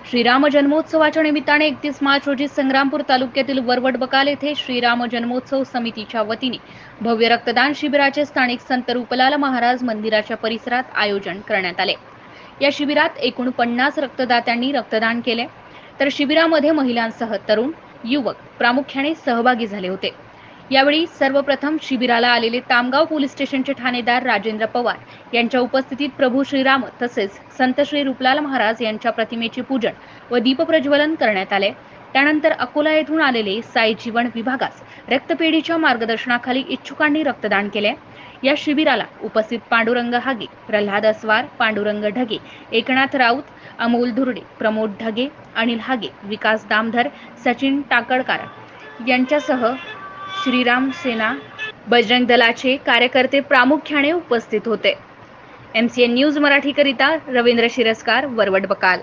श्रीराम जन्मोत्सवाच्या निमित्ताने 31 मार्च रोजी संग्रामपूर तालुक्यातील वरवड बकाल येथे श्रीराम जन्मोत्सव समितीच्या वतीने भव्य रक्तदान शिबिराचे स्थानिक संत रूपलाल महाराज मंदिराच्या परिसरात आयोजन करण्यात आले। या शिबिरात एकूण 50 रक्तदात्यांनी रक्तदान केले, तर शिबिरामध्ये महिलांसह तरुण युवक प्रामुख्याने सहभागी झाले होते। यावेळी सर्वप्रथम शिबिराला आलेले तामगाव पोलीस स्टेशनचे ठाणेदार राजेंद्र पवार यांच्या उपस्थितीत प्रभू श्रीराम तसेच संत श्री रूपलाल महाराज यांच्या प्रतिमेचे पूजन व दीपप्रज्वलन करण्यात आले। त्यानंतर अकोला येथून आलेले साई जीवन विभागास रक्तपेढीच्या मार्गदर्शनाखाली इच्छुकांनी रक्तदान केले। या शिबिराला उपस्थित पांडुरंग हागे, प्रल्हाद अस्वार, पांडुरंग ढगे, एकनाथ राऊत, अमोल धुर्डे, प्रमोद ढगे, अनिल हागे, विकास दामधर, सचिन टाकळकर यांच्यासह श्रीराम सेना बजरंग दलाचे कार्यकर्ते प्रामुख्याने उपस्थित होते। MCN न्यूज मराठी करिता रवींद्र शिरस्कार, वरवड बकाल।